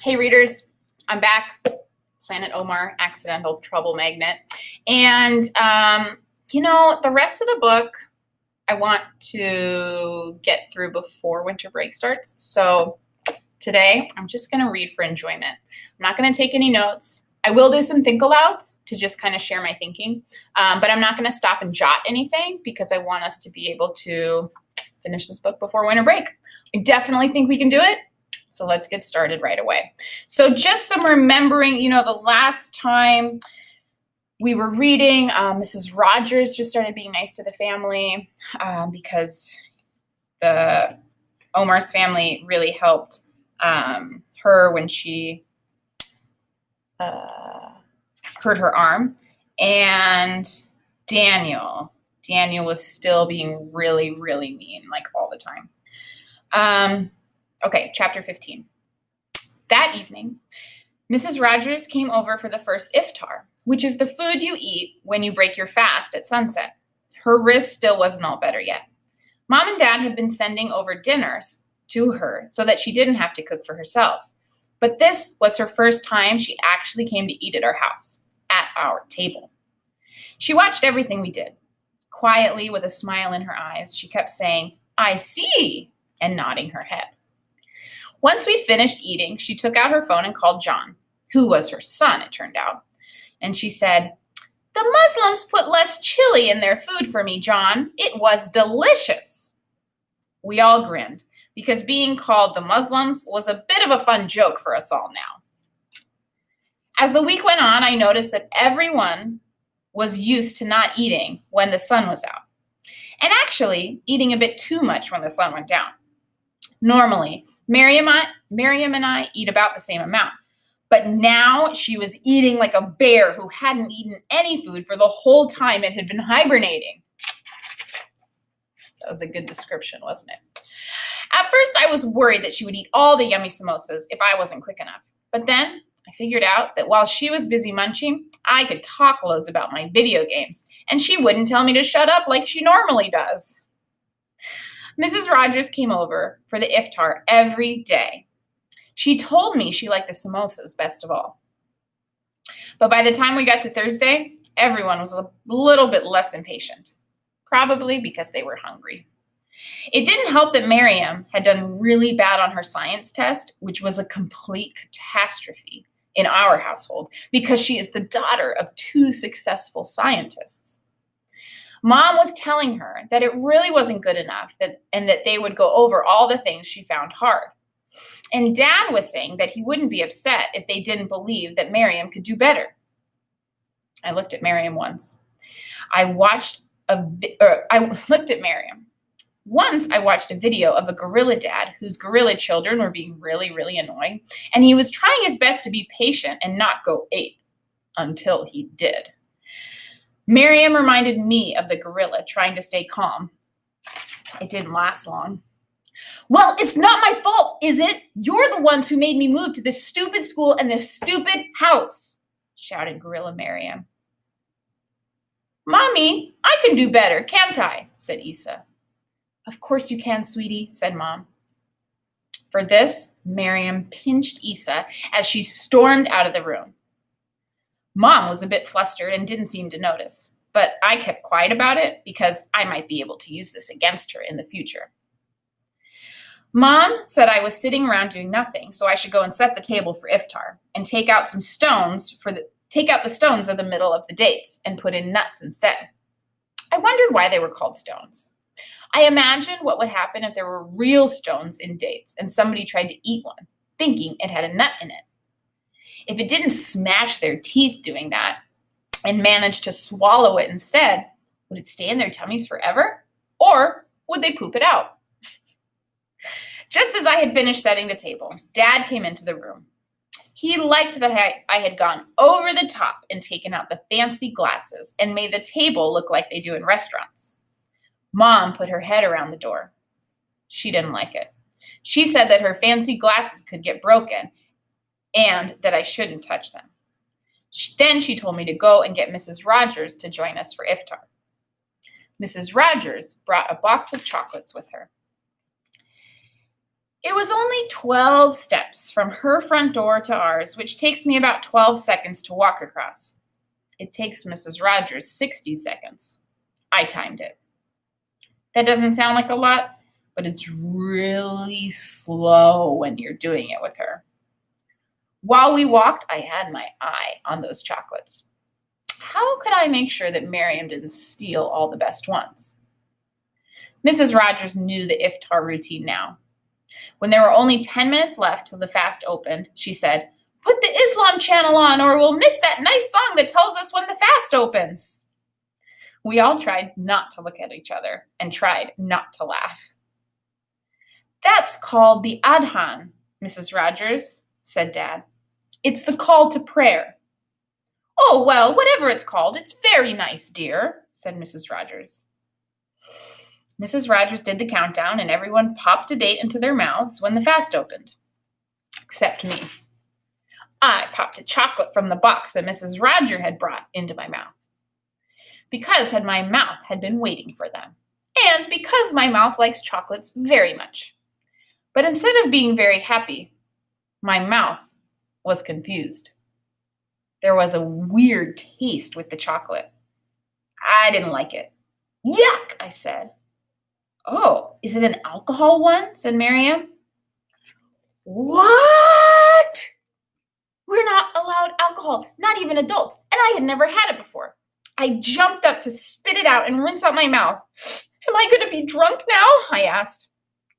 Hey readers, I'm back. Planet Omar, Accidental Trouble Magnet. And, the rest of the book I want to get through before winter break starts. So today I'm just going to read for enjoyment. I'm not going to take any notes. I will do some think alouds to just kind of share my thinking, but I'm not going to stop and jot anything because I want us to be able to finish this book before winter break. I definitely think we can do it. So let's get started right away. So just some remembering, the last time we were reading, Mrs. Rogers just started being nice to the family because the Omar's family really helped her when she hurt her arm. And Daniel was still being really, really mean, like all the time. Okay, chapter 15. That evening, Mrs. Rogers came over for the first Iftar, which is the food you eat when you break your fast at sunset. Her wrist still wasn't all better yet. Mom and Dad had been sending over dinners to her so that she didn't have to cook for herself. But this was her first time she actually came to eat at our house, at our table. She watched everything we did. Quietly, with a smile in her eyes, she kept saying, "I see," and nodding her head. Once we'd finished eating, she took out her phone and called John, who was her son, it turned out. And she said, "The Muslims put less chili in their food for me, John. It was delicious." We all grinned, because being called the Muslims was a bit of a fun joke for us all now. As the week went on, I noticed that everyone was used to not eating when the sun was out, and actually eating a bit too much when the sun went down. Normally, Miriam and I eat about the same amount, but now she was eating like a bear who hadn't eaten any food for the whole time it had been hibernating. That was a good description, wasn't it? At first, I was worried that she would eat all the yummy samosas if I wasn't quick enough. But then I figured out that while she was busy munching, I could talk loads about my video games, and she wouldn't tell me to shut up like she normally does. Mrs. Rogers came over for the Iftar every day. She told me she liked the samosas best of all. But by the time we got to Thursday, everyone was a little bit less impatient, probably because they were hungry. It didn't help that Miriam had done really bad on her science test, which was a complete catastrophe in our household because she is the daughter of 2 successful scientists. Mom was telling her that it really wasn't good enough and that they would go over all the things she found hard. And Dad was saying that he wouldn't be upset if they didn't believe that Miriam could do better. I looked at Miriam once. I looked at Miriam. Once I watched a video of a gorilla dad whose gorilla children were being really, really annoying, and he was trying his best to be patient and not go ape until he did. Miriam reminded me of the gorilla trying to stay calm. It didn't last long. "Well, it's not my fault, is it? You're the ones who made me move to this stupid school and this stupid house," shouted Gorilla Miriam. "Mommy, I can do better, can't I?" said Issa. "Of course you can, sweetie," said Mom. For this, Miriam pinched Issa as she stormed out of the room. Mom was a bit flustered and didn't seem to notice, but I kept quiet about it because I might be able to use this against her in the future. Mom said I was sitting around doing nothing, so I should go and set the table for Iftar and take out the stones of the middle of the dates and put in nuts instead. I wondered why they were called stones. I imagined what would happen if there were real stones in dates and somebody tried to eat one, thinking it had a nut in it. If it didn't smash their teeth doing that and manage to swallow it instead, would it stay in their tummies forever? Or would they poop it out? Just as I had finished setting the table, Dad came into the room. He liked that I had gone over the top and taken out the fancy glasses and made the table look like they do in restaurants. Mom put her head around the door. She didn't like it. She said that her fancy glasses could get broken and that I shouldn't touch them. Then she told me to go and get Mrs. Rogers to join us for Iftar. Mrs. Rogers brought a box of chocolates with her. It was only 12 steps from her front door to ours, which takes me about 12 seconds to walk across. It takes Mrs. Rogers 60 seconds. I timed it. That doesn't sound like a lot, but it's really slow when you're doing it with her. While we walked, I had my eye on those chocolates. How could I make sure that Miriam didn't steal all the best ones? Mrs. Rogers knew the iftar routine now. When there were only 10 minutes left till the fast opened, she said, "Put the Islam channel on or we'll miss that nice song that tells us when the fast opens." We all tried not to look at each other and tried not to laugh. "That's called the adhan, Mrs. Rogers," said Dad. "It's the call to prayer." "Oh, well, whatever it's called, it's very nice, dear," said Mrs. Rogers. Mrs. Rogers did the countdown, and everyone popped a date into their mouths when the fast opened. Except me. I popped a chocolate from the box that Mrs. Rogers had brought into my mouth. Because my mouth had been waiting for them. And because my mouth likes chocolates very much. But instead of being very happy, my mouth was confused. There was a weird taste with the chocolate. I didn't like it. "Yuck," I said. "Oh, is it an alcohol one?" said Miriam. "What? We're not allowed alcohol, not even adults, and I had never had it before." I jumped up to spit it out and rinse out my mouth. "Am I going to be drunk now?" I asked.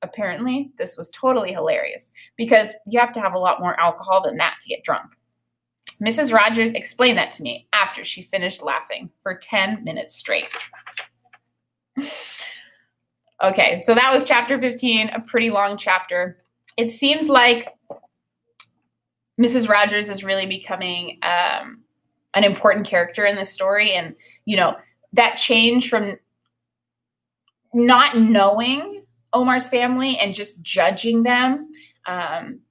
Apparently, this was totally hilarious because you have to have a lot more alcohol than that to get drunk. Mrs. Rogers explained that to me after she finished laughing for 10 minutes straight. Okay, so that was chapter 15, a pretty long chapter. It seems like Mrs. Rogers is really becoming an important character in this story. And, that change from not knowing Omar's family and just judging them,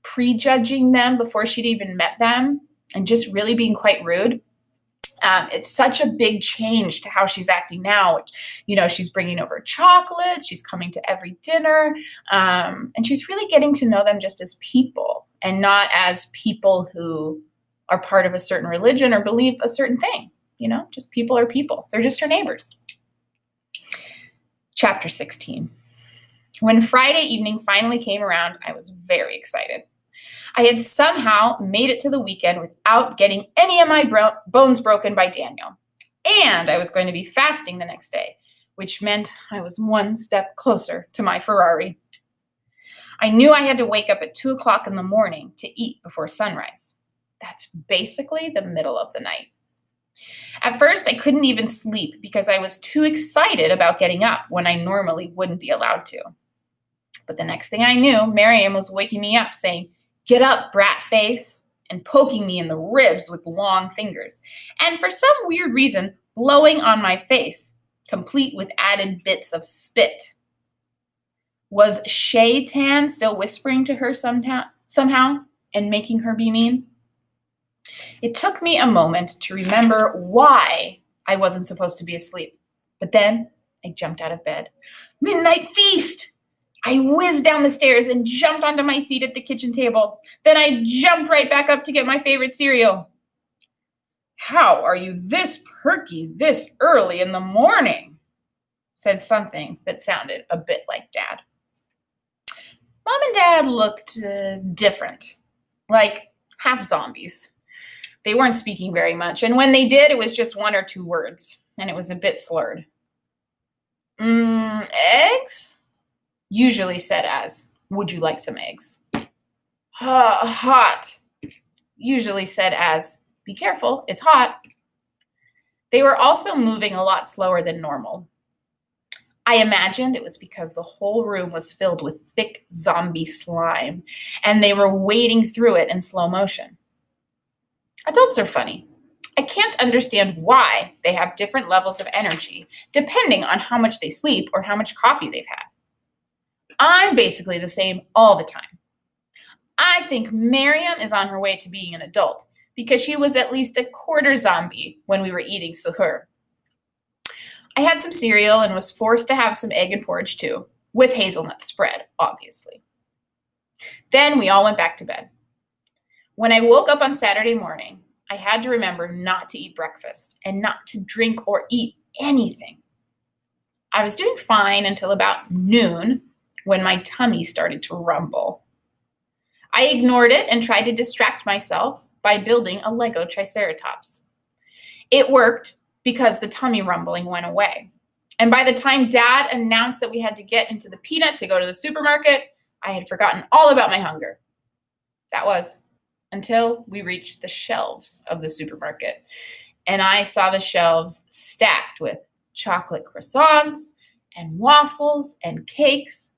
prejudging them before she'd even met them, and just really being quite rude. It's such a big change to how she's acting now. She's bringing over chocolate, she's coming to every dinner, and she's really getting to know them just as people and not as people who are part of a certain religion or believe a certain thing. Just people are people. They're just her neighbors. Chapter 16. When Friday evening finally came around, I was very excited. I had somehow made it to the weekend without getting any of my bones broken by Daniel. And I was going to be fasting the next day, which meant I was one step closer to my Ferrari. I knew I had to wake up at 2 o'clock in the morning to eat before sunrise. That's basically the middle of the night. At first, I couldn't even sleep because I was too excited about getting up when I normally wouldn't be allowed to. But the next thing I knew, Miriam was waking me up saying, "Get up, brat face," and poking me in the ribs with long fingers. And for some weird reason, blowing on my face, complete with added bits of spit. Was Shaitan still whispering to her somehow and making her be mean? It took me a moment to remember why I wasn't supposed to be asleep. But then I jumped out of bed. Midnight feast! I whizzed down the stairs and jumped onto my seat at the kitchen table. Then I jumped right back up to get my favorite cereal. "How are you this perky this early in the morning?" said something that sounded a bit like Dad. Mom and Dad looked different, like half zombies. They weren't speaking very much, and when they did, it was just one or two words, and it was a bit slurred. Eggs? Usually said as, "Would you like some eggs?" Hot. Usually said as, "Be careful, it's hot." They were also moving a lot slower than normal. I imagined it was because the whole room was filled with thick zombie slime, and they were wading through it in slow motion. Adults are funny. I can't understand why they have different levels of energy depending on how much they sleep or how much coffee they've had. I'm basically the same all the time. I think Miriam is on her way to being an adult because she was at least a quarter zombie when we were eating suhoor. I had some cereal and was forced to have some egg and porridge too, with hazelnut spread, obviously. Then we all went back to bed. When I woke up on Saturday morning, I had to remember not to eat breakfast and not to drink or eat anything. I was doing fine until about noon when my tummy started to rumble. I ignored it and tried to distract myself by building a Lego Triceratops. It worked because the tummy rumbling went away. And by the time Dad announced that we had to get into the peanut to go to the supermarket, I had forgotten all about my hunger. That was until we reached the shelves of the supermarket. And I saw the shelves stacked with chocolate croissants and waffles and cakes,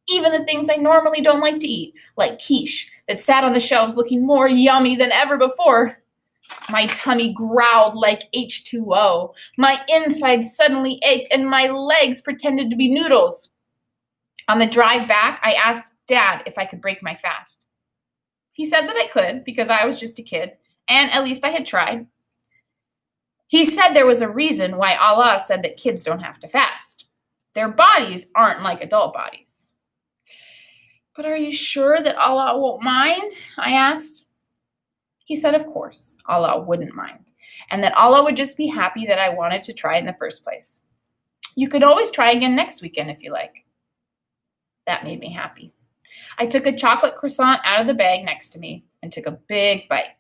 even the things I normally don't like to eat, like quiche that sat on the shelves looking more yummy than ever before. My tummy growled like H2O. My insides suddenly ached and my legs pretended to be noodles. On the drive back, I asked Dad if I could break my fast. He said that I could because I was just a kid, and at least I had tried. He said there was a reason why Allah said that kids don't have to fast. Their bodies aren't like adult bodies. But are you sure that Allah won't mind? I asked. He said, of course, Allah wouldn't mind, and that Allah would just be happy that I wanted to try in the first place. You could always try again next weekend if you like. That made me happy. I took a chocolate croissant out of the bag next to me and took a big bite.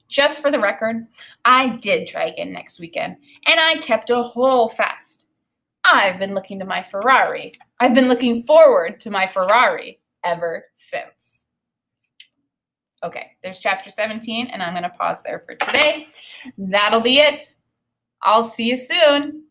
Just for the record, I did try again next weekend, and I kept a whole fast. I've been looking forward to my Ferrari ever since. Okay, there's chapter 17, and I'm going to pause there for today. That'll be it. I'll see you soon.